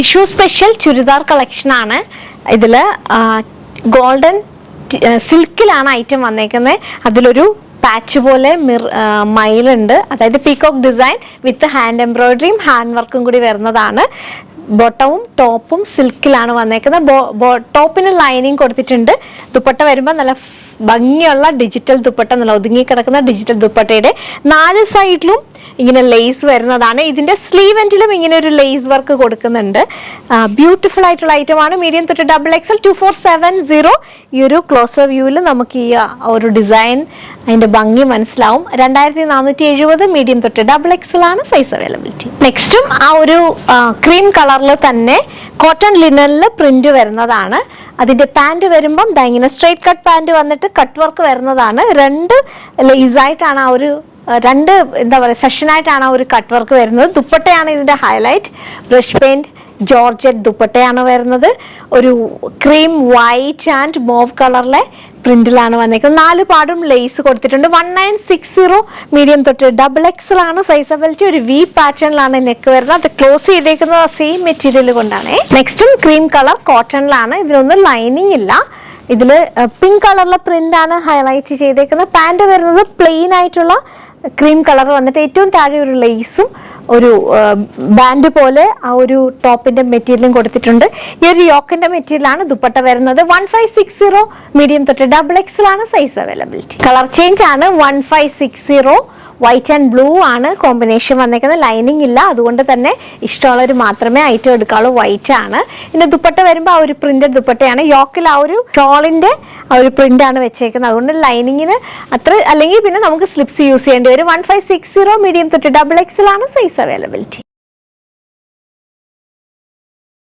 Vishu special churidar collection ആണ്. ഇതിൽ golden സിൽക്കിലാണ് item വന്നേക്കുന്നത്. അതിലൊരു പാച്ച് പോലെ മയിലുണ്ട്, അതായത് പീകോക്ക് ഡിസൈൻ വിത്ത് ഹാൻഡ് എംബ്രോയിഡറിയും ഹാൻഡ് വർക്കും കൂടി വരുന്നതാണ്. ബോട്ടവും ടോപ്പും സിൽക്കിലാണ് വന്നേക്കുന്നത്. ടോപ്പിന് ലൈനിങ് കൊടുത്തിട്ടുണ്ട്. ദുപ്പട്ട വരുമ്പോൾ നല്ല ഭംഗിയുള്ള ഡിജിറ്റൽ ദുപ്പട്ട, നല്ല ഒതുങ്ങി കിടക്കുന്ന ഡിജിറ്റൽ ദുപ്പട്ടയുടെ 4 സൈഡിലും ഇങ്ങനെ ലേസ് വരുന്നതാണ്. ഇതിന്റെ സ്ലീവ് എൻഡിലും ഇങ്ങനെ ഒരു ലേസ് വർക്ക് കൊടുക്കുന്നുണ്ട്. ബ്യൂട്ടിഫുൾ ആയിട്ടുള്ള ഐറ്റമാണ്. മീഡിയം തൊട്ട് XXL 2470. ഈ ഒരു ക്ലോസർ വ്യൂവിൽ നമുക്ക് ഈ ഒരു ഡിസൈൻ അതിന്റെ ഭംഗി മനസ്സിലാവും. 2470 മീഡിയം തൊട്ട് XXL ആണ് സൈസ് അവൈലബിലിറ്റി. നെക്സ്റ്റും ആ ഒരു ക്രീം കളറിൽ തന്നെ കോട്ടൺ ലിനനിൽ പ്രിന്റ് വരുന്നതാണ്. അതിന്റെ പാൻറ് വരുമ്പം ഇങ്ങനെ സ്ട്രൈറ്റ് കട്ട് പാൻറ് വന്നിട്ട് കട്ട് വർക്ക് വരുന്നതാണ്. 2 ലേസായിട്ടാണ് ആ ഒരു 2 എന്താ പറയുക സെഷനായിട്ടാണ് ആ ഒരു കട്ട് വർക്ക് വരുന്നത്. ദുപ്പട്ടയാണ് ഇതിന്റെ ഹൈലൈറ്റ്. ബ്രഷ് പെയിന്റ് ജോർജറ്റ് ദുപ്പട്ടയാണ് വരുന്നത്. ഒരു ക്രീം വൈറ്റ് ആൻഡ് മോവ് കളറിലെ പ്രിന്റിലാണ് വന്നേക്കുന്നത്. 4 പാടും ലേസ് കൊടുത്തിട്ടുണ്ട്. 1960 മീഡിയം തൊട്ട് XXL ആണ് സൈസ് അവൈലബിലിറ്റി. ഒരു വി പാറ്റേണിലാണ് നെക്ക് വരുന്നത്. അത് ക്ലോസ് ചെയ്തേക്കുന്നത് സെയിം മെറ്റീരിയൽ കൊണ്ടാണ്. നെക്സ്റ്റും ക്രീം കളർ കോട്ടണിലാണ്. ഇതിനൊന്നും ലൈനിങ് ഇല്ല. ഇതില് പിങ്ക് കളറിലെ പ്രിന്റ് ആണ് ഹൈലൈറ്റ് ചെയ്തേക്കുന്നത്. പാൻറ് വരുന്നത് പ്ലെയിൻ ആയിട്ടുള്ള ക്രീം കളർ വന്നിട്ട് ഏറ്റവും താഴെ ഒരു ലേസും ഒരു ബാൻഡ് പോലെ ആ ഒരു ടോപ്പിന്റെ മെറ്റീരിയലും കൊടുത്തിട്ടുണ്ട്. ഈ ഒരു യോക്കിന്റെ മെറ്റീരിയലാണ് ദുപ്പട്ട വരുന്നത്. 1560 മീഡിയം തൊട്ട് XXL ആണ് സൈസ് അവൈലബിലിറ്റി. കളർ ചേഞ്ച് ആണ്. 1560 വൈറ്റ് ആൻഡ് ബ്ലൂ ആണ് കോമ്പിനേഷൻ വന്നേക്കുന്നത്. ലൈനിങ് ഇല്ല, അതുകൊണ്ട് തന്നെ ഇഷ്ടമുള്ളവർ മാത്രമേ ഐറ്റം എടുക്കാവുള്ളൂ. വൈറ്റ് ആണ്. പിന്നെ ദുപ്പട്ട വരുമ്പോൾ ആ ഒരു പ്രിന്റഡ് ദുപ്പട്ടയാണ്. യോക്കിൽ ആ ഒരു ഷോളിന്റെ ആ ഒരു പ്രിന്റ് ആണ് വെച്ചേക്കുന്നത്. അതുകൊണ്ട് ലൈനിങ്ങിന് അത്ര, അല്ലെങ്കിൽ പിന്നെ നമുക്ക് സ്ലിപ്സ് യൂസ് ചെയ്യേണ്ടി വരും. 1560 മീഡിയം തൊട്ട് XXL ആണ് സൈസ് അവൈലബിലിറ്റി.